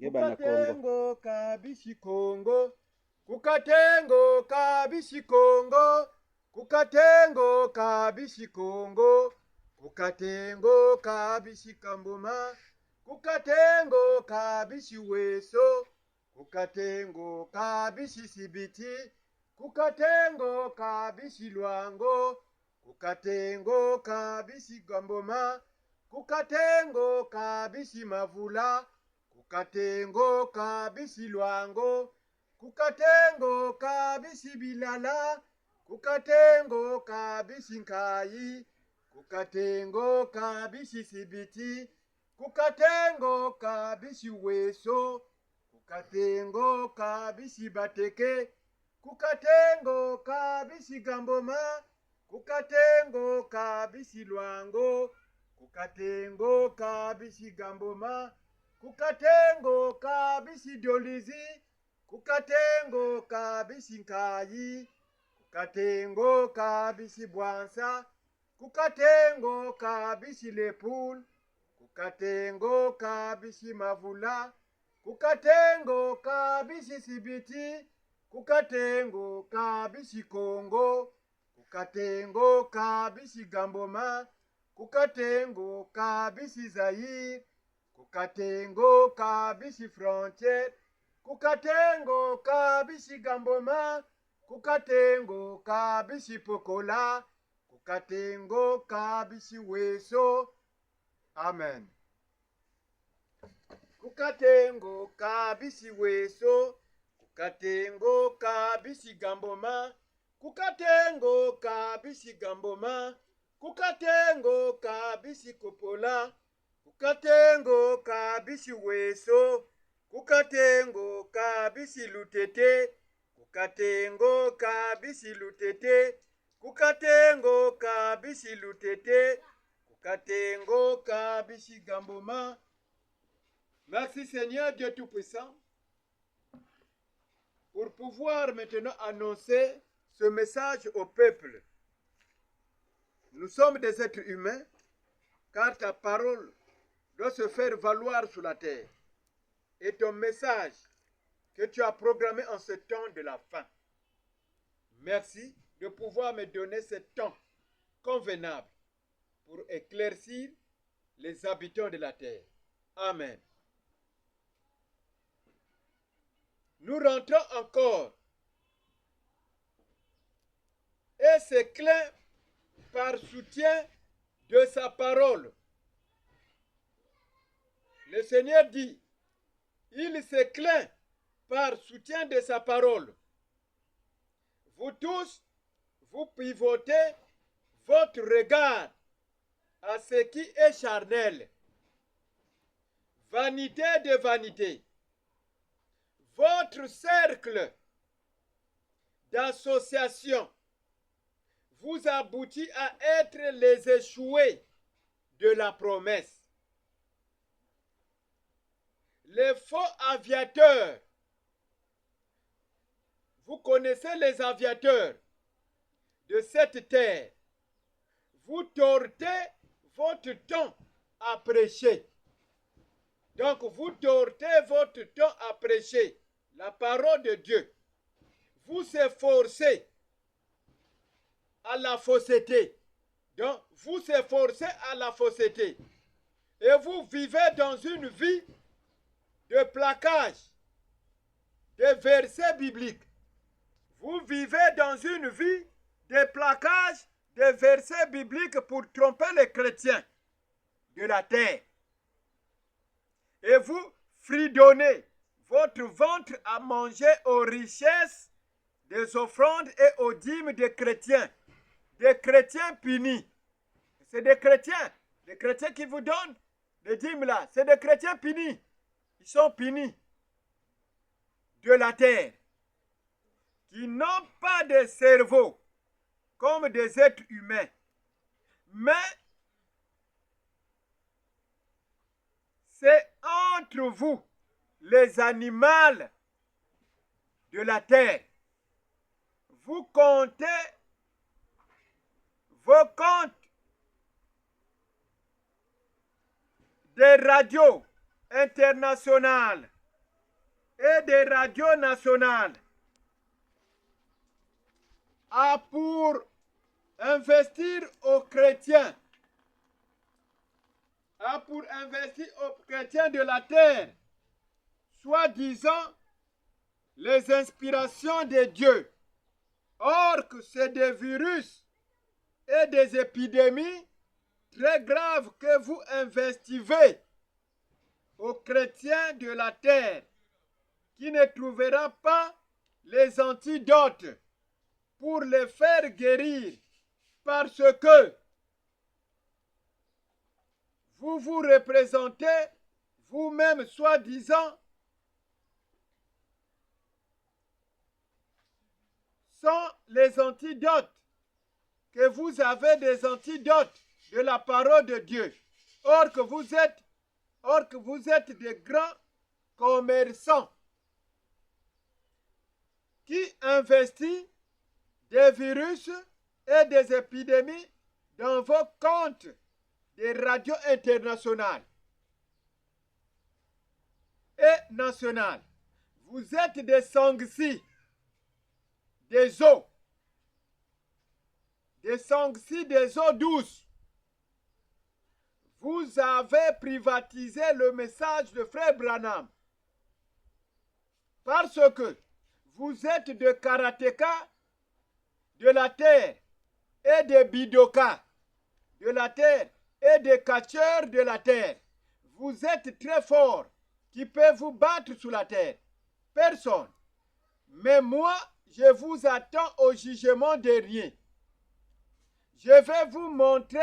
Kukatengo kabishi Kongo, kukatengo kabishi Kongo, kukatengo kabishi Kongo, kukatengo kabishi Kamboma, kukatengo kabishi Weso, kukatengo kabishi Sibiti, kukatengo kabishi Lwango, kukatengo kabishi Gamboma, kukatengo kabishi Mavula, kukatengo kabishi Lwango, kukatengo kabishi Bilala, kukatengo kabishi Nkayi, kukatengo kabishi Sibiti, kukatengo kabishi Weso, kukatengo kabishi Bateke, kukatengo kabishi Gamboma, kukatengo kabishi Lwango, kukatengo kabishi Gamboma, kukatengo kabishi Dolizi, kukatengo kabishi Nkayi, kukatengo kabishi Bwansa, kukatengo kabishi Lepul, kukatengo kabishi Mavula, kukatengo kabishi Sibiti, kukatengo kabishi Kongo, kukatengo kabishi Gamboma, kukatengo kabishi Zaire, kukatengo kabishi Frontiere, kukatengo kabishi Gamboma, kukatengo kabishi Pokola, kukatengo kabishi Weso. Amen. Kukatengo kabishi Weso, kukatengo kabishi Gamboma, kukatengo kabishi Gamboma, kukatengo kabishi Kopola, kukatengo kabishi Weso, kukatengo kabishi Lutete, kukatengo kabishi Lutete, kukatengo kabishi Lutete, kukatengo kabishi Gamboma. Merci Seigneur Dieu Tout-Puissant pour pouvoir maintenant annoncer ce message au peuple. Nous sommes des êtres humains, car ta parole doit se faire valoir sur la terre. Et ton message que tu as programmé en ce temps de la fin. Merci de pouvoir me donner ce temps convenable pour éclaircir les habitants de la terre. Amen. Nous rentrons encore et s'éclaire par soutien de sa parole. Le Seigneur dit, il s'éclaire par soutien de sa parole. Vous tous, vous pivotez votre regard à ce qui est charnel. Vanité de vanité. Votre cercle d'association vous aboutit à être les échoués de la promesse. Les faux aviateurs, vous connaissez les aviateurs de cette terre, vous tortez votre temps à prêcher. Donc vous tortez votre temps à prêcher la parole de Dieu. Vous efforcez à la fausseté. Donc vous efforcez à la fausseté. Et vous vivez dans une vie de plaquage de versets bibliques. Vous vivez dans une vie de plaquage de versets bibliques pour tromper les chrétiens de la terre. Et vous fredonnez votre ventre à manger aux richesses des offrandes et aux dîmes des chrétiens punis. C'est des chrétiens qui vous donnent les dîmes là, c'est des chrétiens punis. Ils sont punis de la terre, qui n'ont pas de cerveau comme des êtres humains, mais c'est entre vous, les animaux de la terre. Vous comptez vos comptes des radios internationales et des radios nationales a pour investir aux chrétiens, de la terre, soi-disant les inspirations de Dieu. Or que c'est des virus et des épidémies très graves que vous investivez aux chrétiens de la terre, qui ne trouvera pas les antidotes pour les faire guérir, parce que vous vous représentez vous-même, soi-disant, sans les antidotes, que vous avez des antidotes de la parole de Dieu. Or que vous êtes des grands commerçants qui investissent des virus et des épidémies dans vos comptes des radios internationales et nationales. Vous êtes des sangsi, des eaux douces. Vous avez privatisé le message de Frère Branham parce que vous êtes de karatéka de la terre et de bidoka de la terre et de catcheurs de la terre. Vous êtes très forts. Qui peut vous battre sous la terre? Personne. Mais moi, je vous attends au jugement de rien. Je vais vous montrer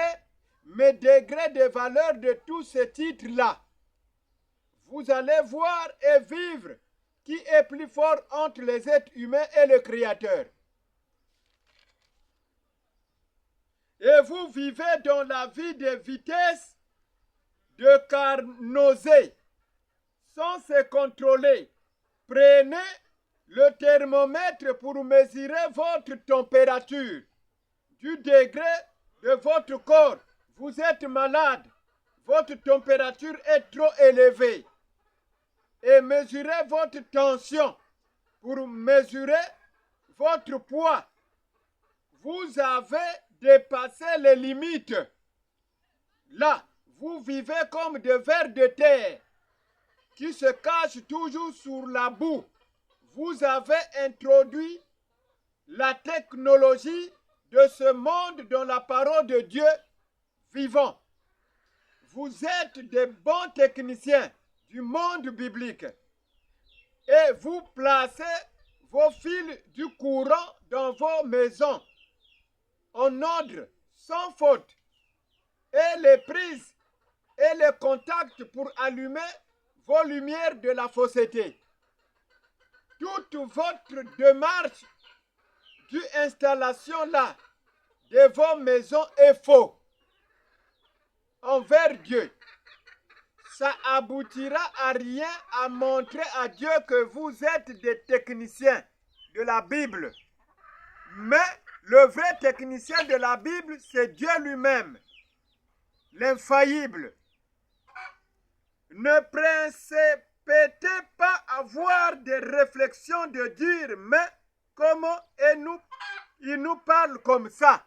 mes degrés de valeur de tous ces titres-là. Vous allez voir et vivre qui est plus fort entre les êtres humains et le Créateur. Et vous vivez dans la vie de vitesse, de carnosée, sans se contrôler. Prenez le thermomètre pour mesurer votre température, du degré de votre corps. Vous êtes malade, votre température est trop élevée. Et mesurez votre tension pour mesurer votre poids. Vous avez dépassé les limites. Là, vous vivez comme des vers de terre qui se cachent toujours sur la boue. Vous avez introduit la technologie de ce monde dans la parole de Dieu vivant. Vous êtes des bons techniciens du monde biblique et vous placez vos fils du courant dans vos maisons en ordre, sans faute, et les prises et les contacts pour allumer vos lumières de la fausseté. Toute votre démarche d'installation là de vos maisons est faux envers Dieu. Ça aboutira à rien, à montrer à Dieu que vous êtes des techniciens de la Bible. Mais le vrai technicien de la Bible, c'est Dieu lui-même, l'infaillible. Ne précipitez pas à avoir des réflexions de dire, mais comment il nous parle comme ça?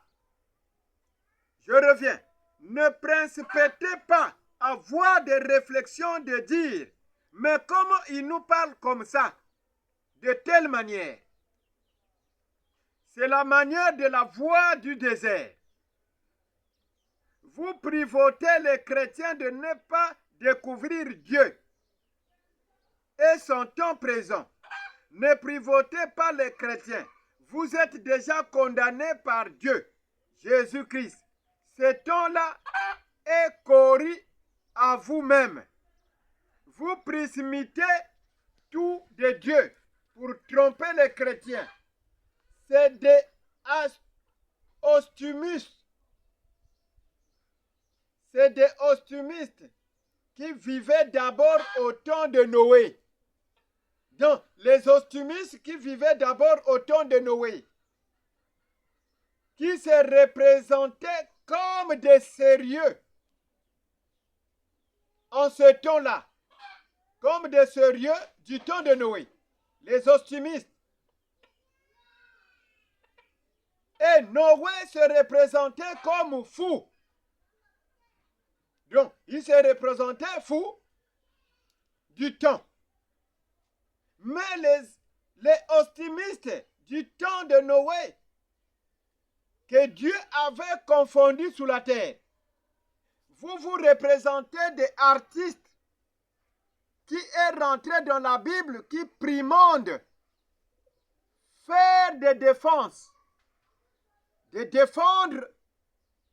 Je reviens. Ne précipitez pas à avoir des réflexions de dire, mais comment il nous parle comme ça? De telle manière. C'est la manière de la voie du désert. Vous privotez les chrétiens de ne pas découvrir Dieu et son temps présent. Ne privotez pas les chrétiens. Vous êtes déjà condamnés par Dieu, Jésus-Christ. Ce temps-là est corrigé à vous-même. Vous précimitez tout de Dieu pour tromper les chrétiens. C'est des ostumistes. C'est des ostumistes qui vivaient d'abord au temps de Noé. Donc, les ostumistes qui vivaient d'abord au temps de Noé, qui se représentaient comme des sérieux en ce temps-là, comme des sérieux du temps de Noé, les optimistes. Et Noé se représentait comme fou. Donc, il se représentait fou du temps. Mais les optimistes du temps de Noé, que Dieu avait confondu sous la terre, vous vous représentez des artistes qui est rentré dans la Bible, qui primande faire des défenses, de défendre,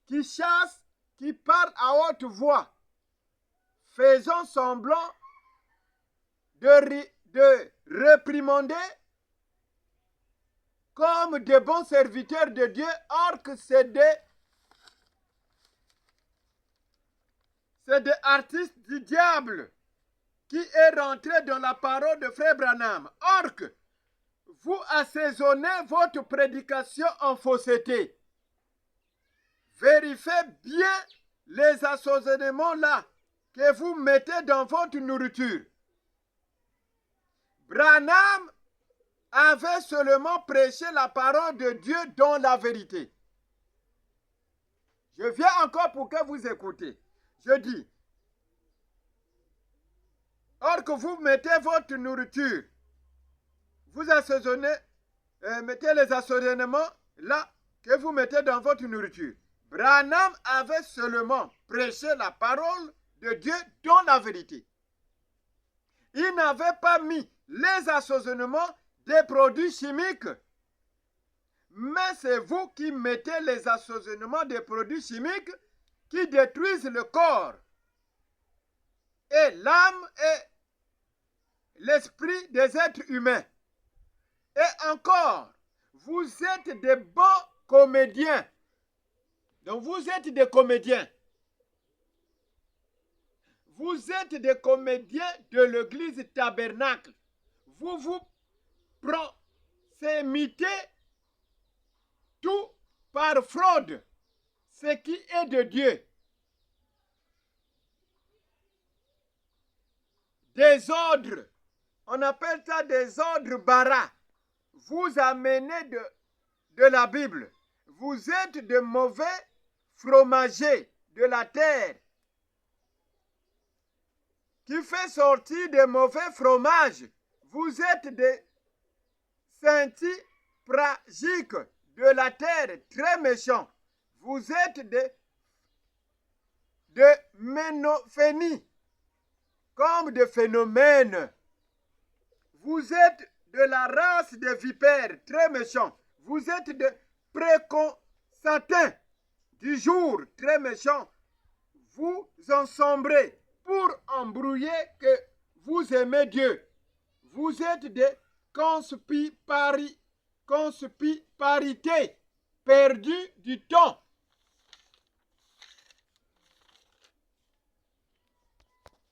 qui chasse, qui parle à haute voix, faisant semblant de réprimander comme de bons serviteurs de Dieu, or que c'est des artistes du diable qui est rentré dans la parole de Frère Branham. Or que vous assaisonnez votre prédication en fausseté. Vérifiez bien les assaisonnements là que vous mettez dans votre nourriture. Branham avait seulement prêché la parole de Dieu dans la vérité. Je viens encore pour que vous écoutez. Je dis, or que vous mettez votre nourriture, vous assaisonnez, mettez les assaisonnements là que vous mettez dans votre nourriture. Branham avait seulement prêché la parole de Dieu dans la vérité. Il n'avait pas mis les assaisonnements des produits chimiques. Mais c'est vous qui mettez les assaisonnements des produits chimiques qui détruisent le corps et l'âme et l'esprit des êtres humains. Et encore, vous êtes des bons comédiens. Donc vous êtes des comédiens. Vous êtes des comédiens de l'église tabernacle. Vous imiter tout par fraude, ce qui est de Dieu. Des ordres, on appelle ça des ordres bara. Vous amenez de la Bible. Vous êtes de mauvais fromagers de la terre qui fait sortir de mauvais fromages. Vous êtes des scientifiques de la terre, très méchants. Vous êtes de ménophénies, comme des phénomènes. Vous êtes de la race des vipères, très méchants. Vous êtes de préconsatins du jour, très méchants. Vous ensombrez pour embrouiller que vous aimez Dieu. Vous êtes des conspirarités, perdus du temps.